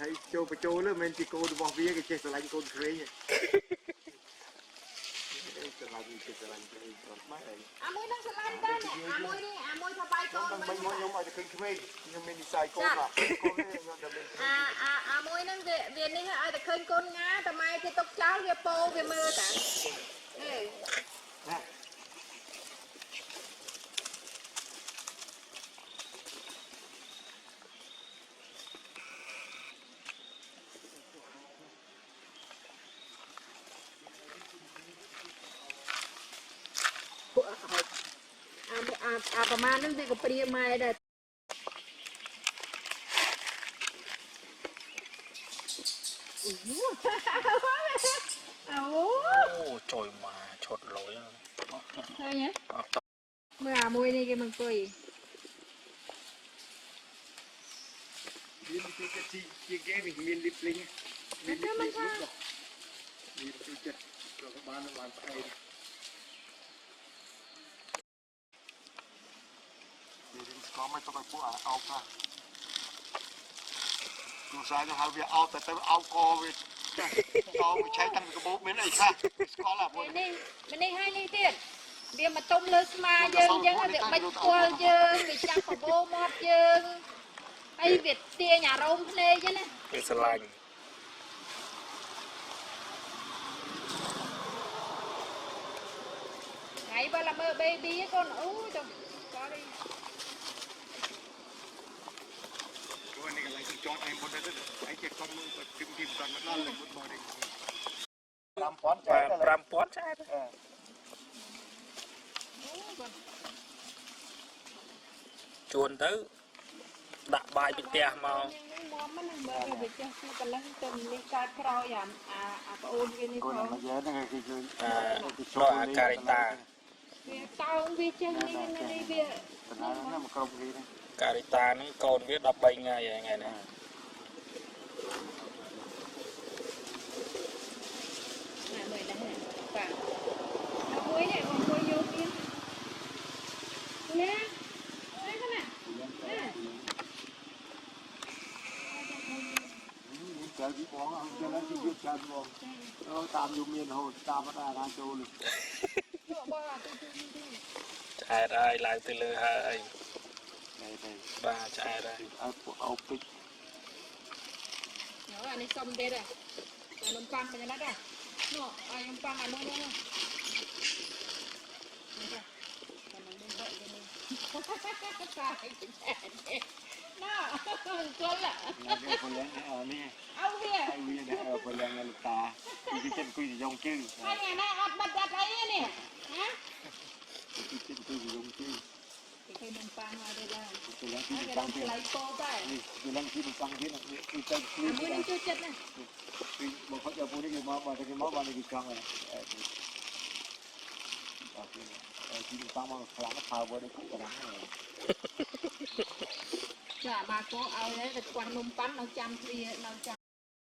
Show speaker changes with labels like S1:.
S1: hãy cho nữa mình chỉ cô bỏ vía cái chết lạnh con khơi nhỉ
S2: môi nó sẽ lăn đây nè môi đi môi thà bay con
S1: mình muốn nhóm ở cái khơi nhưng mình đi xài con mà
S2: môi nó vềនេះឲ្យតែឃើញកូនងាតែម៉ែគេຕົកចោលវាពោវាមើលតាប្រហែលហ្នឹងវាក៏ព្រាម៉ែដែរ
S3: trời mà chột lối
S2: thôi nhé mưa mùi này cái mừng cười
S1: miền cái miền lip linh miền lip linh rồi miền tiêu chết rồi các bạn làm tay có mấy tụi phụ ao ra tôi sai cho hai việc ao tại tôi ao co về aoไปใช้ตั้งกระบอกเหม็นไอ้ค่ะก็ล่ะพวก
S2: នេះម្នេះឲ្យនេះទៀតវាមកទុំលើស្មាយើងអញ្ចឹងវាបាច់គល់យើងវាចាប់បបោមាត់យើងហើយវាទាញអារម្មណ៍ភ្នែកហ្នឹងណា
S3: វាស្រឡាញ់
S2: ថ្ងៃបើឡាមើ baby កូនអូចុះ sorry
S1: นี่อะไรจอดไอ้บนนั้นไอ้เจ็ดคนมึงก็จิ้มจิ้มกันมันนั่นเลยบนบ่อนี่5 ปอนด์
S3: 5 ปอนด์ចាជួនទៅដាក់បាយពីផ្ទះមក
S2: មកមិននឹងមើលវាចេះមកកន្លងទៅនេះកើតក្រោយអាប្អូនវានេះផង
S1: មកយើហ្នឹងគឺ
S3: ដល់អាការីតា
S2: វាតោងវាចេះនេះវា
S1: តំណាងហ្នឹងមកក្រុមគេហ្នឹង
S3: ការីតាហ្នឹងកូនវា13ថ្ងៃហើយថ្ងៃនេះ
S2: មើលដែរបាទមួយនេះមួយយកទៀតណាហ្នឹងណា
S1: ចាពីបងអញ្ចឹងគឺយកចាបងតាមយមមានរហូតតាមអត់អាចូល
S2: យកបង
S3: ឆ្អែតហើយឡើងទៅលើហើយបាទឆ្អែតហើយ
S1: អោពេជ្រ
S2: អានេះសុំទៀតហ៎នំប៉័ងមិនណាស់ដែរនោះឲ្យនំប៉័ងអានោះនោះណាគល់ឡា
S1: នេះពលឡើងនេះ
S2: เอาវា
S1: ពលឡើងលតាគឺចិត្តគួយយងជើង
S2: ហើយអាណាអត់បាត់អីនេះណា
S1: គឺចិត្តគួយយងជើង
S2: គេនំប៉័ងឲ្យដែរ
S1: ពលឡើងទី
S2: នំ
S1: ប៉័ង
S2: ទៀតឡៃពោដែរ
S1: នេះពលឡើងទីប៉័ងទៀតគឺទៅ
S2: មួយនេះជួយចិត្តណា
S1: គឺមកគាត់យកពូនេះគេមកបានគេមកបានគេចង់ហើយទីប៉័ងមកខ្លាំងផៅបើនេះគូបាំង
S2: ចាបាទគោឲ្យតែគាត់នំប៉័ងនៅចាំគ្នានៅចាំ